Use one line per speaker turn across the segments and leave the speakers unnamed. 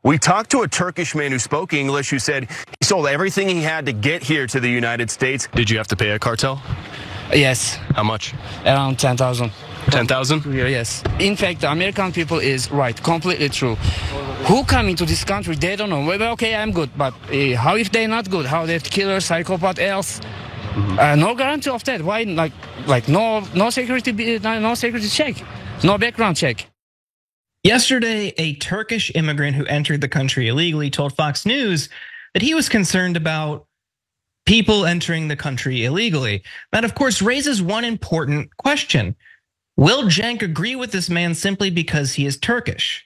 We talked to a Turkish man who spoke English who said he sold everything he had to get here to the United States. Did you have to pay a cartel?
Yes.
How much?
Around 10,000.
10,000?
Yes. In fact, the American people is right, completely true. Who come into this country, they don't know. Well, okay, I'm good, but how if they're not good? How they killer, psychopath else? No guarantee of that. Why? Like no security, no security check, no background check.
Yesterday, a Turkish immigrant who entered the country illegally told Fox News that he was concerned about people entering the country illegally. That, of course, raises one important question. Will Cenk agree with this man simply because he is Turkish?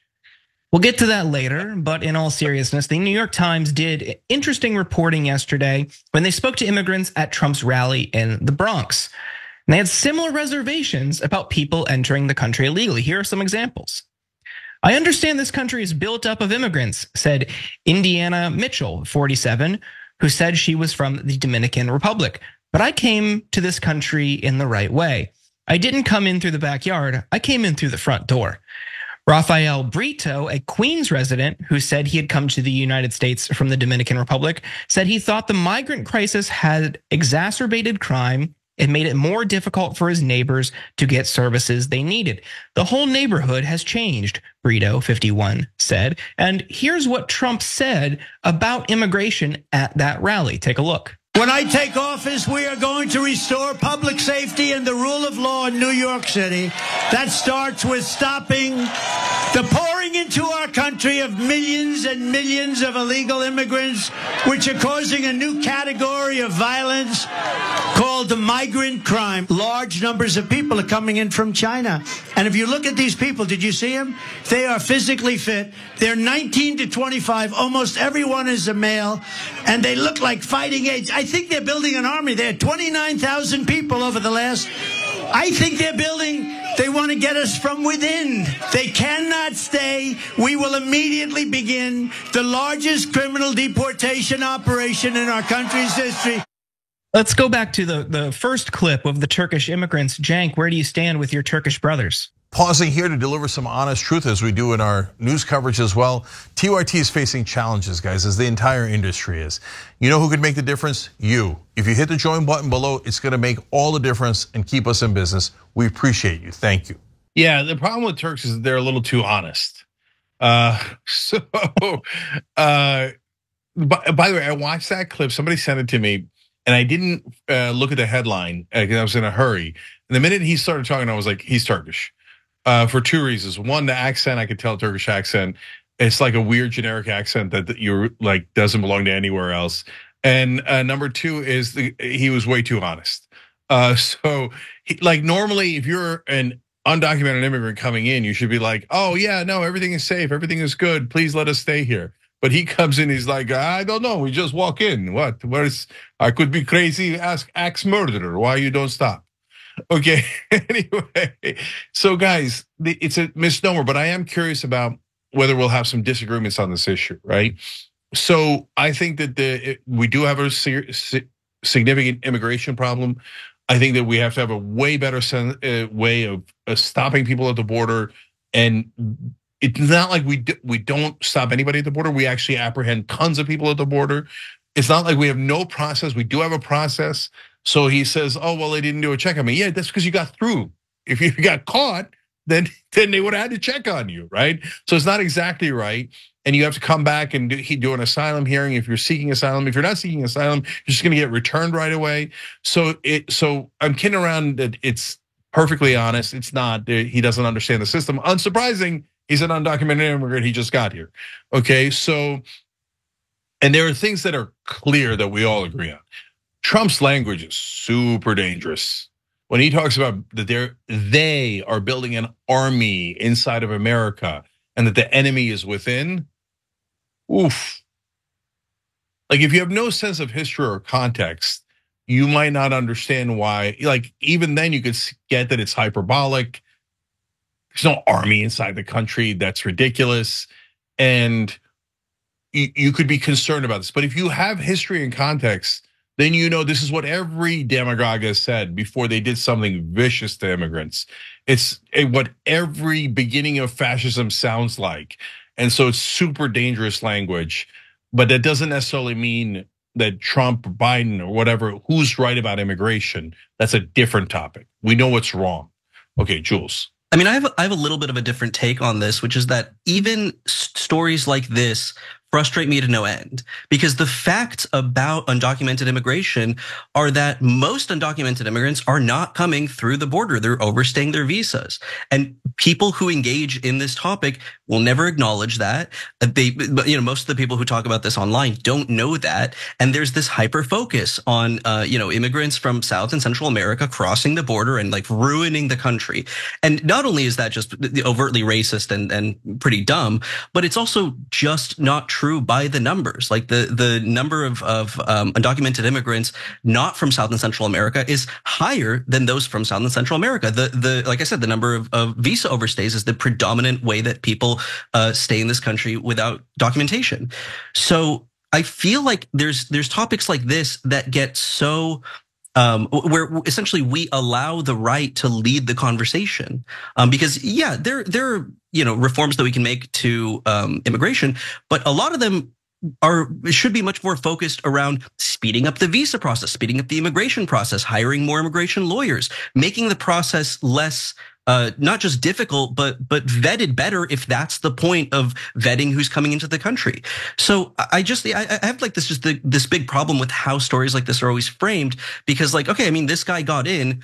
We'll get to that later, but in all seriousness, the New York Times did interesting reporting yesterday when they spoke to immigrants at Trump's rally in the Bronx. And they had similar reservations about people entering the country illegally. Here are some examples. I understand this country is built up of immigrants, said Indiana Mitchell, 47, who said she was from the Dominican Republic. But I came to this country in the right way. I didn't come in through the backyard, I came in through the front door. Rafael Brito, a Queens resident who said he had come to the United States from the Dominican Republic, said he thought the migrant crisis had exacerbated crime. It made it more difficult for his neighbors to get services they needed. The whole neighborhood has changed, Brito, 51, said. And here's what Trump said about immigration at that rally. Take a look.
When I take office, we are going to restore public safety and the rule of law in New York City. That starts with stopping the pouring into our country of millions and millions of illegal immigrants, which are causing a new category of violence called the migrant crime. Large numbers of people are coming in from China. And if you look at these people, did you see them? They are physically fit. They're 19 to 25. Almost everyone is a male. And they look like fighting age. I think they're building an army. They had 29,000 people over the last. I think they're building. They want to get us from within. They cannot stay. We will immediately begin the largest criminal deportation operation in our country's history.
Let's go back to the first clip of the Turkish immigrants. Cenk, where do you stand with your Turkish brothers?
Pausing here to deliver some honest truth as we do in our news coverage as well. TYT is facing challenges, guys, as the entire industry is. You know who could make the difference? You. If you hit the join button below, it's gonna make all the difference and keep us in business. We appreciate you, thank you.
Yeah, the problem with Turks is they're a little too honest. By the way, I watched that clip, somebody sent it to me, and I didn't look at the headline because I was in a hurry. And the minute he started talking, I was like, he's Turkish. For two reasons. One, the accent, I could tell Turkish accent. It's like a weird generic accent that you're like doesn't belong to anywhere else. And number two is he was way too honest. So like normally if you're an undocumented immigrant coming in, you should be like, oh yeah, no, everything is safe, everything is good, please let us stay here. But he comes in, he's like, I don't know, we just walk in. What? Where is? I could be crazy, ask murderer, why you don't stop? Okay, anyway, so guys, it's a misnomer, but I am curious about whether we'll have some disagreements on this issue, right? So I think that we do have a significant immigration problem. I think that we have to have a way better way of stopping people at the border, and it's not like we don't stop anybody at the border. We actually apprehend tons of people at the border. It's not like we have no process. We do have a process. So he says, oh, well, they didn't do a check on me. Yeah, that's because you got through. If you got caught, then they would have had to check on you, right? So it's not exactly right. And you have to come back and do an asylum hearing if you're seeking asylum. If you're not seeking asylum, you're just gonna get returned right away. So I'm kidding around that it's perfectly honest. It's not, he doesn't understand the system. Unsurprising, he's an undocumented immigrant, he just got here. Okay, so, and there are things that are clear that we all agree on. Trump's language is super dangerous. When he talks about that they are building an army inside of America and that the enemy is within, oof. Like if you have no sense of history or context, you might not understand why, like even then you could get that it's hyperbolic. There's no army inside the country, that's ridiculous. And you could be concerned about this. But if you have history and context, then you know this is what every demagogue has said before they did something vicious to immigrants. It's what every beginning of fascism sounds like. And so it's super dangerous language, but that doesn't necessarily mean that Trump, Biden, or whatever, who's right about immigration. That's a different topic. We know what's wrong. Okay, Jules.
I mean, I have a little bit of a different take on this, which is that even stories like this frustrate me to no end, because the facts about undocumented immigration are that most undocumented immigrants are not coming through the border. They're overstaying their visas. And people who engage in this topic will never acknowledge that. Most of the people who talk about this online don't know that. And there's this hyper focus on, immigrants from South and Central America crossing the border and like ruining the country. And not only is that just overtly racist and pretty dumb, but it's also just not true by the numbers. Like the number of undocumented immigrants not from South and Central America is higher than those from South and Central America. Like I said, the number of visa overstays is the predominant way that people stay in this country without documentation. So I feel like there's topics like this that get so where essentially we allow the right to lead the conversation, because there are reforms that we can make to immigration, but a lot of them should be much more focused around speeding up the visa process, speeding up the immigration process, hiring more immigration lawyers, making the process less not just difficult, but vetted better if that's the point of vetting who's coming into the country. So I have like this big problem with how stories like this are always framed, because like, okay, I mean, this guy got in,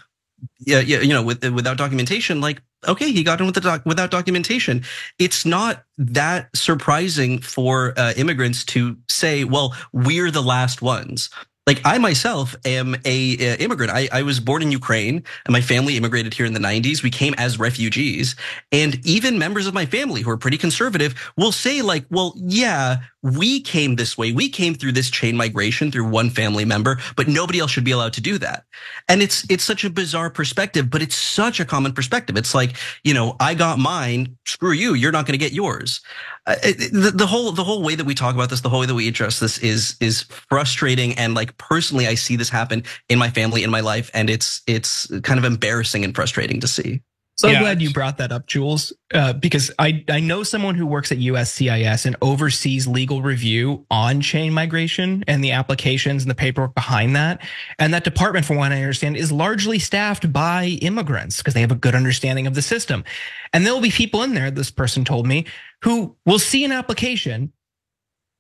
without documentation. Like, okay, he got in without documentation. It's not that surprising for immigrants to say, well, we're the last ones. Like, I myself am a immigrant. I was born in Ukraine and my family immigrated here in the 90s. We came as refugees, and even members of my family who are pretty conservative will say like, well, yeah, we came this way. We came through this chain migration through one family member, but nobody else should be allowed to do that. And it's such a bizarre perspective, but it's such a common perspective. It's like, I got mine, screw you, you're not going to get yours. The whole way that we talk about this, the whole way that we address this is frustrating. And like, personally, I see this happen in my family, in my life, and it's kind of embarrassing and frustrating to see.
So I'm glad you brought that up, Jules, because I know someone who works at USCIS and oversees legal review on chain migration and the applications and the paperwork behind that. And that department, from what I understand, is largely staffed by immigrants because they have a good understanding of the system. And there will be people in there, this person told me, who will see an application,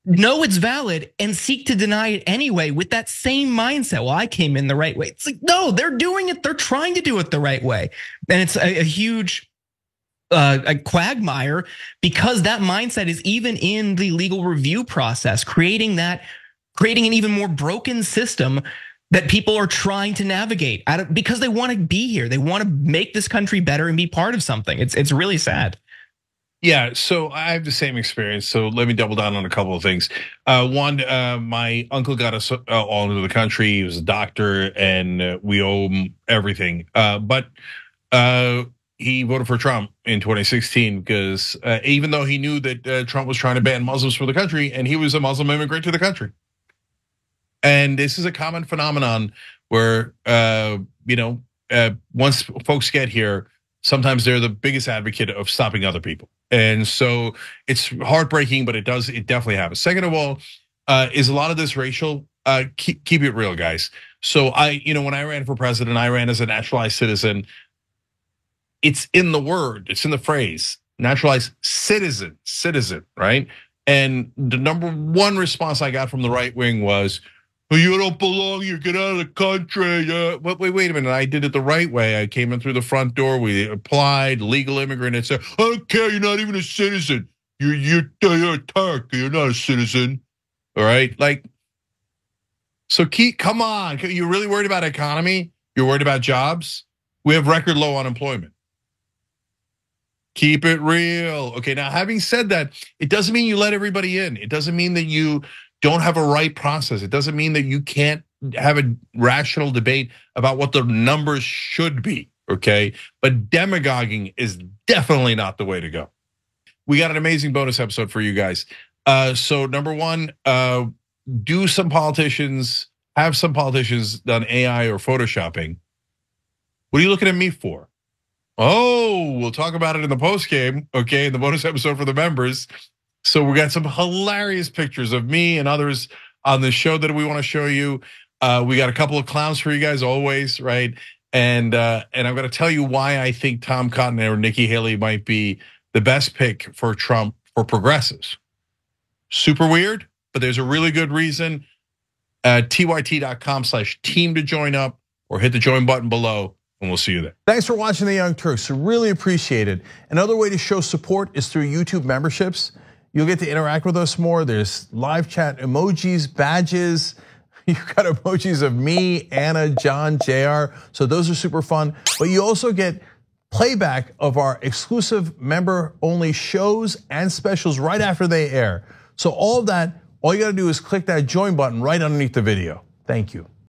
know it's valid, and seek to deny it anyway with that same mindset. Well, I came in the right way. It's like, no, they're doing it. They're trying to do it the right way. And it's a huge a quagmire, because that mindset is even in the legal review process, creating an even more broken system that people are trying to navigate because they want to be here. They want to make this country better and be part of something. It's really sad.
Yeah, so I have the same experience. So let me double down on a couple of things. One, my uncle got us all into the country. He was a doctor, and we owe him everything. But he voted for Trump in 2016 because even though he knew that Trump was trying to ban Muslims from the country, and he was a Muslim immigrant to the country. And this is a common phenomenon where, once folks get here, sometimes they're the biggest advocate of stopping other people. And so it's heartbreaking, but it definitely happens. Second of all, is a lot of this racial? Keep it real, guys. So when I ran for president, I ran as a naturalized citizen. It's in the word, it's in the phrase, naturalized citizen, right? And the number one response I got from the right wing was, you don't belong here, get out of the country. Wait a minute, I did it the right way. I came in through the front door, we applied, legal immigrant, and said, I don't care, you're not even a citizen. You're a Turk, you're not a citizen, all right? Like, so come on, you're really worried about economy? You're worried about jobs? We have record low unemployment. Keep it real. Okay, now having said that, it doesn't mean you let everybody in. It doesn't mean that you don't have a right process. It doesn't mean that you can't have a rational debate about what the numbers should be, okay? But demagoguing is definitely not the way to go. We got an amazing bonus episode for you guys. So number one, have some politicians done AI or photoshopping? What are you looking at me for? Oh, we'll talk about it in the post game, okay, in the bonus episode for the members. So we got some hilarious pictures of me and others on the show that we want to show you. We got a couple of clowns for you guys always, right? And I'm going to tell you why I think Tom Cotton or Nikki Haley might be the best pick for Trump for progressives. Super weird, but there's a really good reason. tyt.com/team to join up, or hit the join button below, and we'll see you there.
Thanks for watching The Young Turks. Really appreciate it. Another way to show support is through YouTube memberships. You'll get to interact with us more. There's live chat emojis, badges. You've got emojis of me, Anna, John, JR. So those are super fun. But you also get playback of our exclusive member-only shows and specials right after they air. So all of that, all you gotta do is click that join button right underneath the video. Thank you.